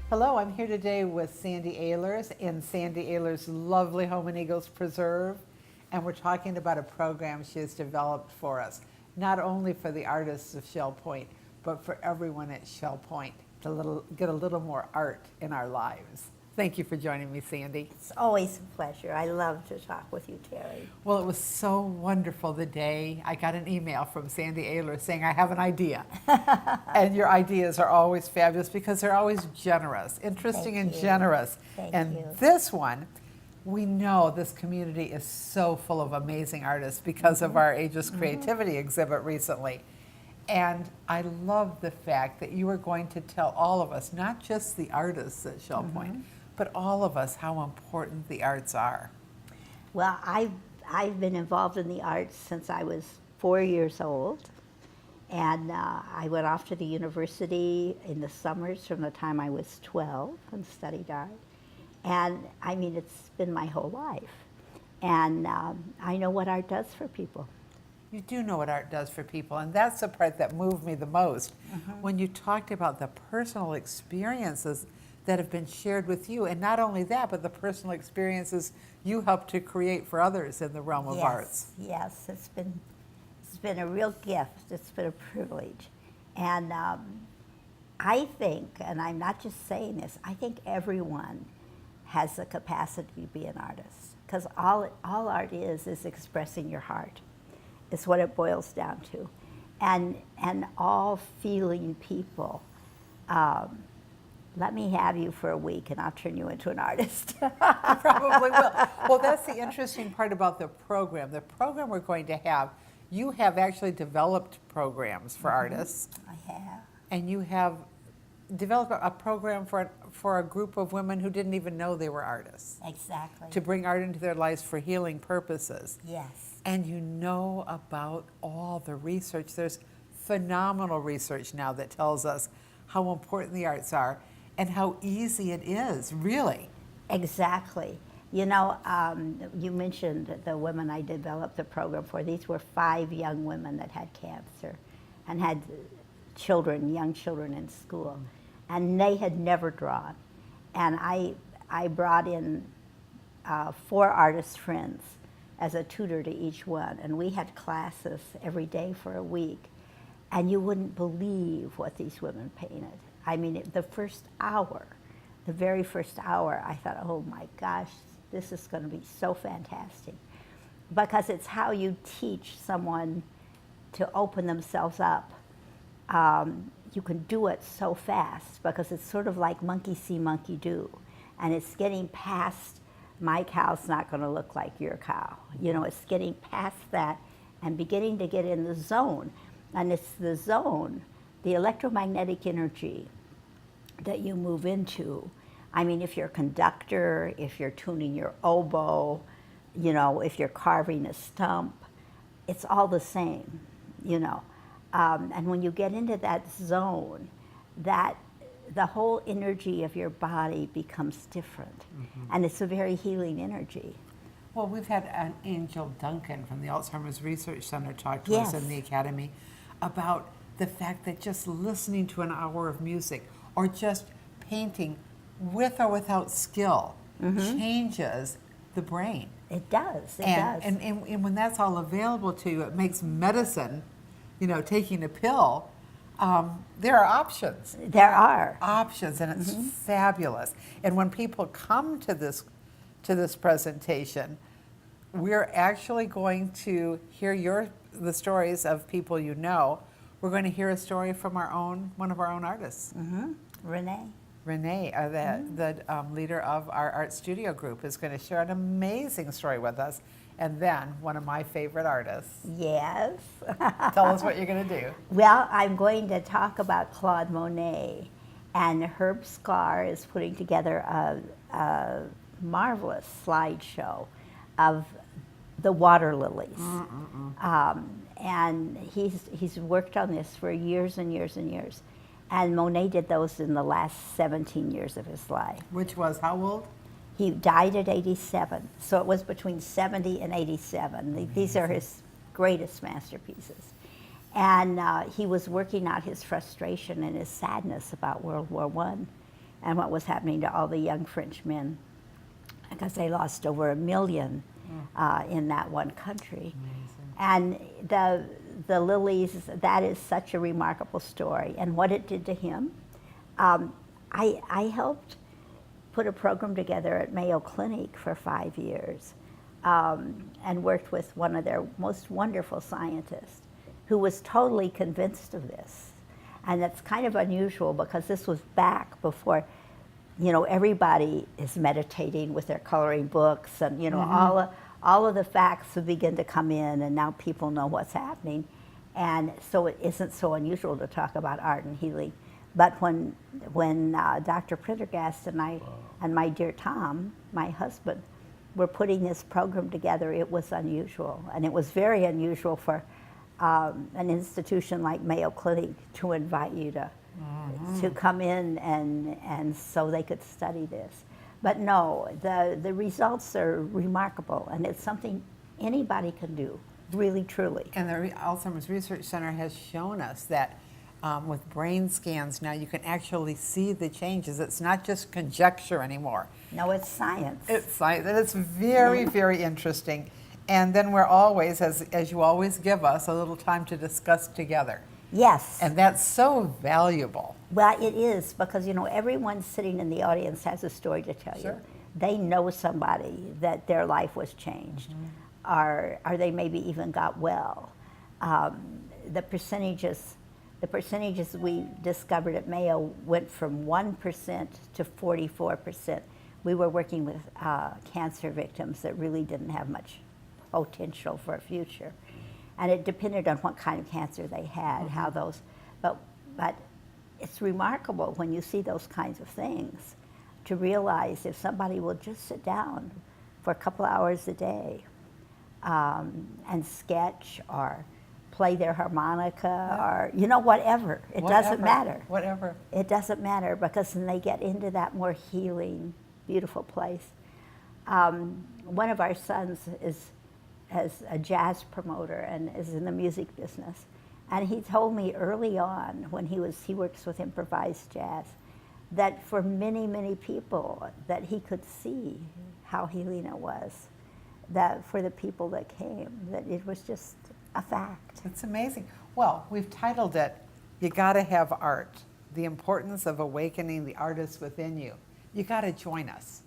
Hello, I'm here today with Sandy Ehlers in Sandy Ehlers' lovely home in Eagles Preserve, and we're talking about a program she has developed for us, not only for the artists of Shell Point, but for everyone at Shell Point to get a little more art in our lives. Thank you for joining me, Sandy. It's always a pleasure. I love to talk with you, Terry. Well, it was so wonderful the day I got an email from Sandy Ehlers saying, I have an idea. And your ideas are always fabulous because they're always generous, interesting Thank and you. generous. Thank And you. this one, we know this community is so full of amazing artists because of our Ageless Creativity exhibit recently. And I love the fact that you are going to tell all of us, not just the artists at Shell Point, but all of us how important the arts are. Well, I've been involved in the arts since I was 4 years old. And I went off to the university in the summers from the time I was 12 and studied art. And I mean, it's been my whole life. And I know what art does for people. You do know what art does for people, and that's the part that moved me the most. When you talked about the personal experiences that have been shared with you, and not only that, but the personal experiences you help to create for others in the realm of arts. Yes, it's been a real gift. It's been a privilege. And I think, and I'm not just saying this, I think everyone has the capacity to be an artist. Because all art is expressing your heart. It's what it boils down to. And all feeling people. Let me have you for a week and I'll turn you into an artist. Probably will. Well, that's the interesting part about the program. The program we're going to have, you have actually developed programs for artists. I have. And you have developed a program for a group of women who didn't even know they were artists, Exactly. to bring art into their lives for healing purposes. Yes. And you know about all the research. There's phenomenal research now that tells us how important the arts are and how easy it is, really. Exactly. You know, you mentioned the women I developed the program for. These were 5 young women that had cancer and had children, young children in school. And they had never drawn. And I brought in 4 artist friends as a tutor to each one. And we had classes every day for a week. And you wouldn't believe what these women painted. I mean, the very first hour, I thought, oh my gosh, this is going to be so fantastic. Because it's how you teach someone to open themselves up. You can do it so fast because it's sort of like monkey see, monkey do. And it's getting past, my cow's not going to look like your cow. You know, it's getting past that and beginning to get in the zone. And it's the zone, the electromagnetic energy that you move into. I mean, if you're a conductor, if you're tuning your oboe, you know, if you're carving a stump, it's all the same, you know. And when you get into that zone, that the whole energy of your body becomes different. And it's a very healing energy. Well, we've had an Angel Duncan from the Alzheimer's Research Center talk to us in the Academy about the fact that just listening to an hour of music or just painting with or without skill changes the brain. It does, it does. And when that's all available to you, it makes medicine, you know, taking a pill, there are options. There are. Options, and it's fabulous. And when people come to this presentation, we're actually going to hear the stories of people you know. We're going to hear a story from one of our own artists. Renee. Renee, the leader of our art studio group, is going to share an amazing story with us. And then one of my favorite artists. Yes. Tell us what you're going to do. Well, I'm going to talk about Claude Monet. And Herb Scar is putting together a marvelous slideshow of the water lilies. And he's worked on this for years and years and years. And Monet did those in the last 17 years of his life. Which was how old? He died at 87, so it was between 70 and 87. These are his greatest masterpieces. And he was working out his frustration and his sadness about World War I and what was happening to all the young French men, because they lost over 1 million in that one country. And the Lilies, that is such a remarkable story. And what it did to him, I helped put a program together at Mayo Clinic for 5 years and worked with one of their most wonderful scientists who was totally convinced of this. And that's kind of unusual because this was back before, you know, everybody is meditating with their coloring books and, you know, all of the facts would begin to come in, and now people know what's happening. And so it isn't so unusual to talk about art and healing. But when Dr. Prendergast and I, and my dear Tom, my husband, were putting this program together, it was unusual. And it was very unusual for an institution like Mayo Clinic to invite you to come in and so they could study this. But no, the results are remarkable, and it's something anybody can do, really, truly. And the Alzheimer's Research Center has shown us that with brain scans now you can actually see the changes. It's not just conjecture anymore. No, it's science. It's science, and it's very, very interesting. And then we're always, as you always give us, a little time to discuss together. Yes. And that's so valuable. Well, it is, because, you know, everyone sitting in the audience has a story to tell Sure. you. They know somebody that their life was changed, or they maybe even got well. The percentages we discovered at Mayo went from 1% to 44%. We were working with cancer victims that really didn't have much potential for a future. And it depended on what kind of cancer they had, how those, but it's remarkable when you see those kinds of things to realize if somebody will just sit down for a couple hours a day and sketch or play their harmonica or, you know, whatever. It doesn't matter. Whatever. It doesn't matter, because then they get into that more healing, beautiful place. One of our sons is a jazz promoter and is in the music business. And he told me early on when he works with improvised jazz, that for many, many people that he could see how healing it was, that for the people that came, that it was just a fact. It's amazing. Well, we've titled it, You Gotta Have Art, the importance of awakening the artist within you. You gotta join us.